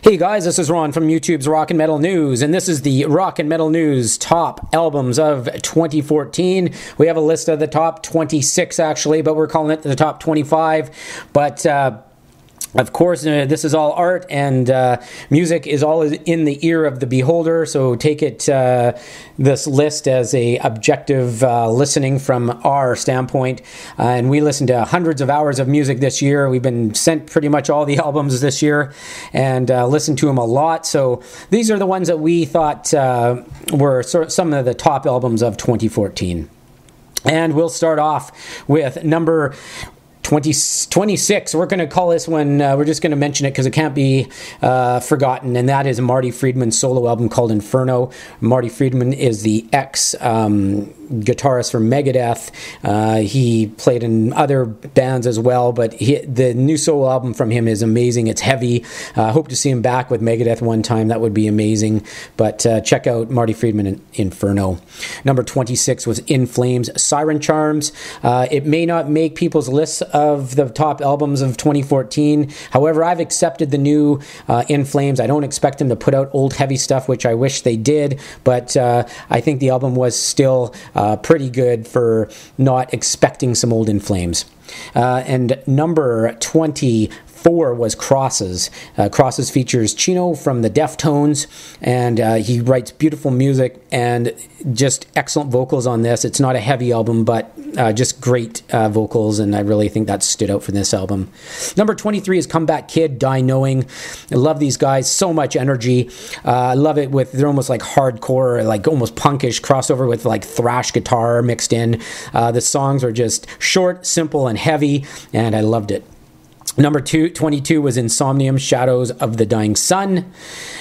Hey guys, this is Ron from YouTube's Rock and Metal News, and this is the Rock and Metal News top albums of 2014. We have a list of the top 26 actually, but we're calling it the top 25. But of course, this is all art, and music is all in the ear of the beholder, so take it, this list as a objective listening from our standpoint. And we listened to hundreds of hours of music this year. We've been sent pretty much all the albums this year and listened to them a lot. So these are the ones that we thought were some of the top albums of 2014. And we'll start off with number 26. We're going to call this one, we're just going to mention it because it can't be forgotten, and that is Marty Friedman's solo album called Inferno. Marty Friedman is the ex-guitarist for Megadeth. He played in other bands as well, but the new solo album from him is amazing. It's heavy. Hope to see him back with Megadeth one time. That would be amazing. But check out Marty Friedman in Inferno. Number 26 was In Flames' Siren Charms. It may not make people's lists of the top albums of 2014. However, I've accepted the new In Flames. I don't expect them to put out old heavy stuff, which I wish they did, but I think the album was still pretty good for not expecting some old In Flames. And number 24 was Crosses. Crosses features Chino from the Deftones, and he writes beautiful music and just excellent vocals on this. It's not a heavy album, but just great vocals, and I really think that stood out for this album. Number 23 is Comeback Kid, Die Knowing. I love these guys, so much energy. I love it they're almost like hardcore, like almost punkish crossover with like thrash guitar mixed in. The songs are just short, simple, and heavy, and I loved it. Number 22 was Insomnium, Shadows of the Dying Sun.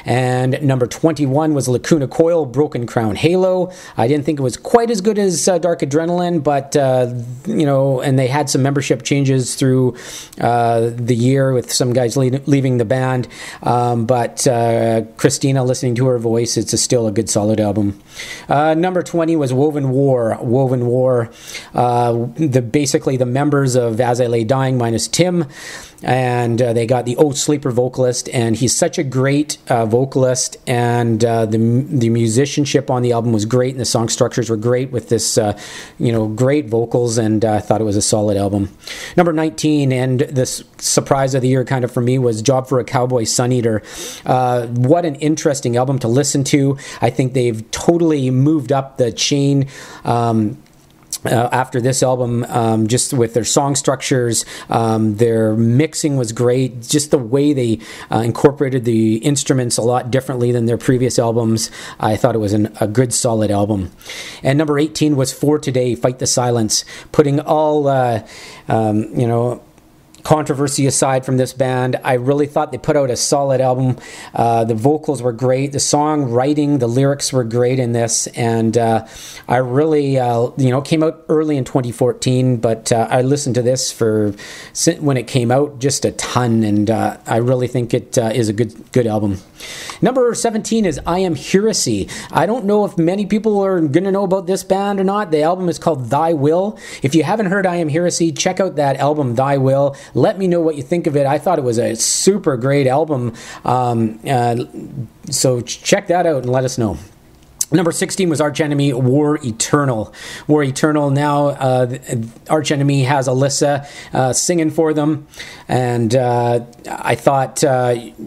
And number 21 was Lacuna Coil, Broken Crown Halo. I didn't think it was quite as good as Dark Adrenaline, but, and they had some membership changes through the year with some guys leaving the band. But Christina, listening to her voice, it's still a good, solid album. Number 20 was Wovenwar. Wovenwar, basically the members of As I Lay Dying minus Tim. And they got the old Sleeper vocalist, and he's such a great vocalist, and the musicianship on the album was great, and the song structures were great with this, great vocals, and I thought it was a solid album. Number 19, and this surprise of the year kind of for me, was Job for a Cowboy, Sun Eater. What an interesting album to listen to. I think they've totally moved up the chain after this album, just with their song structures. Their mixing was great. Just the way they incorporated the instruments a lot differently than their previous albums. I thought it was a good, solid album. And number 18 was For Today, Fight the Silence. Putting all, controversy aside from this band, I really thought they put out a solid album. The vocals were great, the song writing, the lyrics were great in this, and I really, came out early in 2014, but I listened to this when it came out just a ton, and I really think it is a good album. Number 17 is I Am Heresy. I don't know if many people are going to know about this band or not. The album is called Thy Will. If you haven't heard I Am Heresy, check out that album, Thy Will. Let me know what you think of it. I thought it was a super great album. So check that out and let us know. Number 16 was Arch Enemy, War Eternal. War Eternal, now Arch Enemy has Alyssa singing for them, and I thought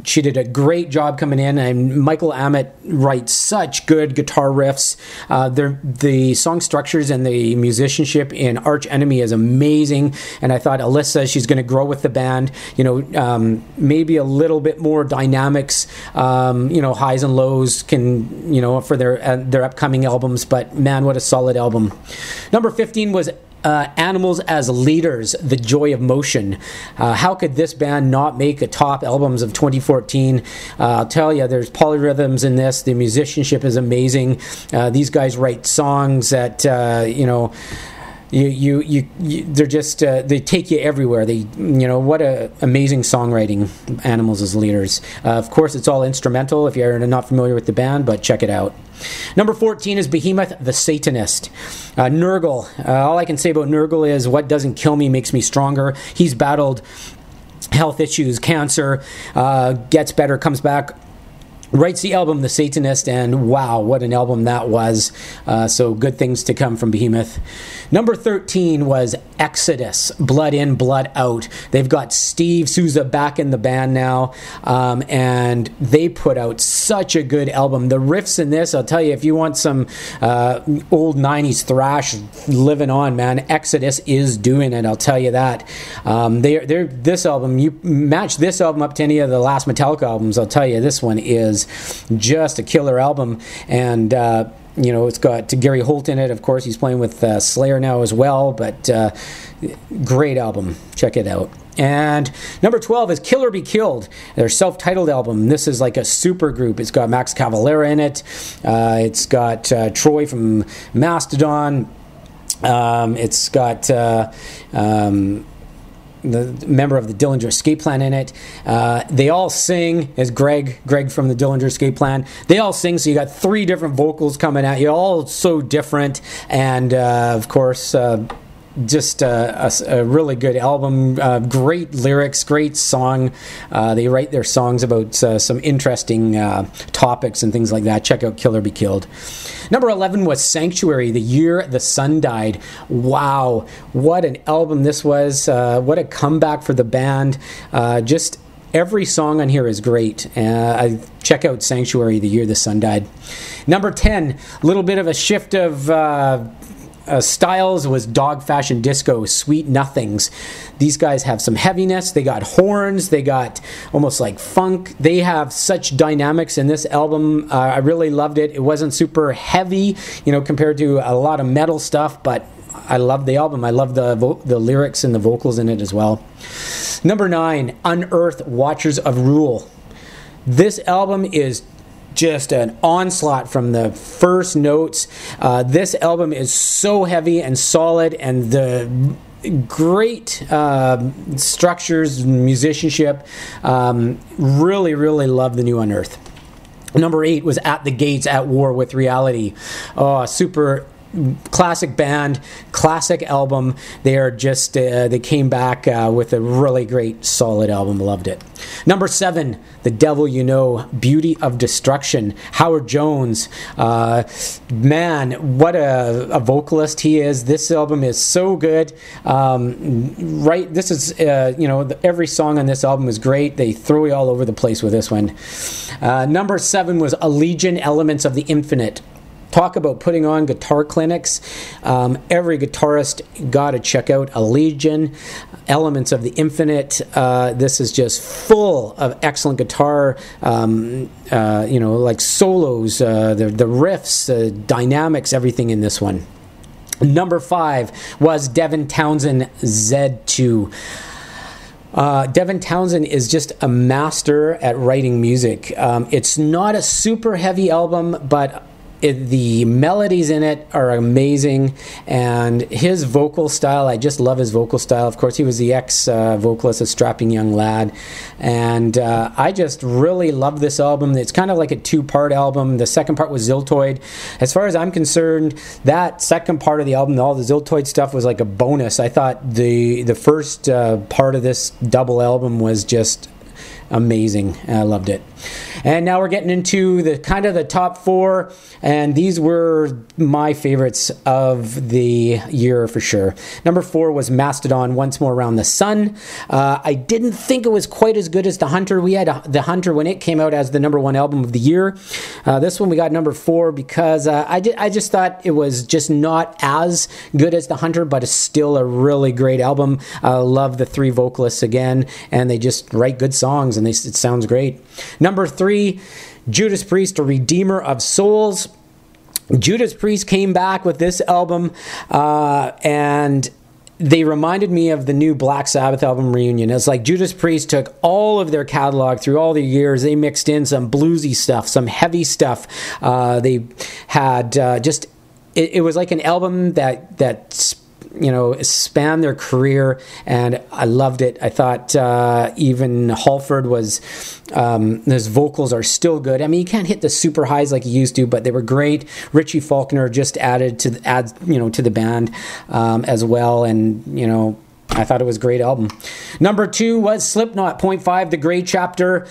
she did a great job coming in, and Michael Amott writes such good guitar riffs. The song structures and the musicianship in Arch Enemy is amazing, and I thought Alyssa, she's going to grow with the band, maybe a little bit more dynamics, highs and lows can, for their upcoming albums, but man, what a solid album. Number 15 was Animals as Leaders, The Joy of Motion. How could this band not make a top albums of 2014? I'll tell you, there's polyrhythms in this. The musicianship is amazing. These guys write songs that, they're just they take you everywhere. What a amazing songwriting. Animals as Leaders. Of course, it's all instrumental if you're not familiar with the band, but check it out. Number 14 is Behemoth, the Satanist. Nurgle. All I can say about Nurgle is what doesn't kill me makes me stronger. He's battled health issues, cancer, gets better, comes back, writes the album The Satanist, and wow, what an album that was. So good things to come from Behemoth. Number 13 was Exodus, Blood In, Blood Out. They've got Steve Souza back in the band now, and they put out such a good album. The riffs in this, I'll tell you, if you want some old 90s thrash living on, man, Exodus is doing it, I'll tell you that. They're this album, you match this album up to any of the last Metallica albums, I'll tell you, this one is just a killer album. And it's got Gary Holt in it, of course. He's playing with Slayer now as well, but great album. Check it out. And number 12 is Kill or Be Killed, their self-titled album. This is like a super group. It's got Max Cavalera in it. It's got Troy from Mastodon. It's got the member of the Dillinger Escape Plan in it. They all sing, as Greg from the Dillinger Escape Plan. They all sing, so you got 3 different vocals coming at you, all so different. And of course, just a really good album. Great lyrics, great song. They write their songs about some interesting topics and things like that. Check out Kill or Be Killed. Number 11 was Sanctuary, The Year the Sun Died. Wow, what an album this was. What a comeback for the band. Just every song on here is great. Check out Sanctuary, The Year the Sun Died. Number 10, a little bit of a shift of styles, was Dog Fashion Disco, Sweet Nothings. These guys have some heaviness. They got horns. They got almost like funk. They have such dynamics in this album. I really loved it. It wasn't super heavy, compared to a lot of metal stuff, but I love the album. I love the lyrics and the vocals in it as well. Number 9, Unearth, Watchers of Rule. This album is just an onslaught from the first notes. This album is so heavy and solid, and the great structures, musicianship. Really, really love the new Unearth. Number 8 was At the Gates, At War with Reality. Oh, super classic band, classic album. They are just they came back with a really great solid album. Loved it. Number 7, The Devil You Know, Beauty of Destruction. Howard Jones, man, what a vocalist he is. This album is so good. Right, this is every song on this album is great. They throw you all over the place with this one. Number 7 was Allegaeon, Elements of the Infinite. Talk about putting on guitar clinics. Every guitarist got to check out Allegaeon, Elements of the Infinite. This is just full of excellent guitar, like solos, the riffs, the dynamics, everything in this one. Number 5 was Devin Townsend, Z2. Devin Townsend is just a master at writing music. It's not a super heavy album, but the melodies in it are amazing, and his vocal style, I just love his vocal style. Of course, he was the ex-vocalist, a strapping young lad, and I just really love this album. It's kind of like a 2-part album. The second part was Ziltoid. As far as I'm concerned, that second part of the album, all the Ziltoid stuff, was like a bonus. I thought the first part of this double album was just amazing. I loved it. And now we're getting into the kind of the top 4, and these were my favorites of the year for sure. Number 4 was Mastodon, Once More Around the Sun. I didn't think it was quite as good as The Hunter. We had The Hunter when it came out as the number 1 album of the year. This one we got number 4 because I just thought it was just not as good as The Hunter, but it's still a really great album. I love the 3 vocalists again, and they just write good songs, and it sounds great. Number 3, Judas Priest, A Redeemer of Souls. Judas Priest came back with this album, and they reminded me of the new Black Sabbath album Reunion. It's like Judas Priest took all of their catalog through all the years. They mixed in some bluesy stuff, some heavy stuff. They had just... It was like an album that spanned their career, and I loved it. I thought even Halford was, his vocals are still good. I mean, he can't hit the super highs like he used to, but they were great. Richie Faulkner just added to the band as well, and I thought it was a great album. Number 2 was Slipknot, Point 5, The Grey Chapter.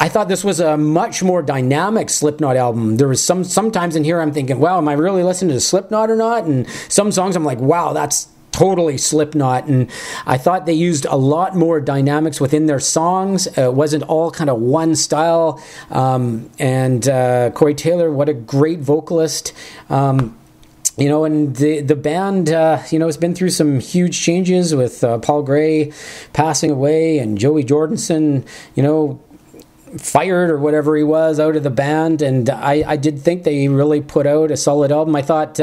I thought this was a much more dynamic Slipknot album. There was sometimes in here I'm thinking, wow, am I really listening to Slipknot or not? And some songs I'm like, wow, that's totally Slipknot. And I thought they used a lot more dynamics within their songs. It wasn't all kind of one style. And Corey Taylor, what a great vocalist. You know, and the band, you know, has been through some huge changes with Paul Gray passing away and Joey Jordison, you know, fired or whatever he was out of the band. And I did think they really put out a solid album. I thought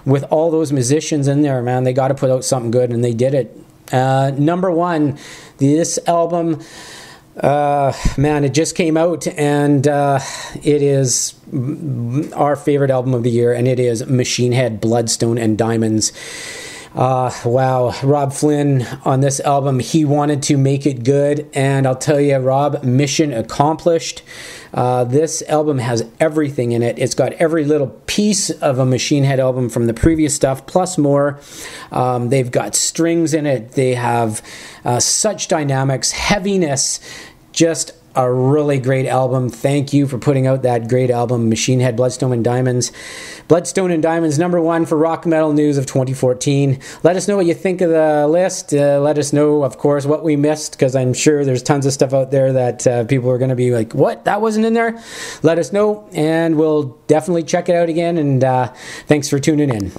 with all those musicians in there, man, they got to put out something good, and they did it. Number 1, this album, man, it just came out, and it is our favorite album of the year, and it is Machine Head, Bloodstone, and Diamonds. Wow, Rob Flynn on this album, he wanted to make it good, and I'll tell you, Rob, mission accomplished. This album has everything in it. It's got every little piece of a Machine Head album from the previous stuff, plus more. They've got strings in it. They have such dynamics, heaviness, just a really great album. Thank you for putting out that great album, Machine Head, Bloodstone and Diamonds. Bloodstone and Diamonds, number 1 for Rock Metal News of 2014. Let us know what you think of the list. Let us know, of course, what we missed, because I'm sure there's tons of stuff out there that people are going to be like, what? That wasn't in there? Let us know, and we'll definitely check it out again, and thanks for tuning in.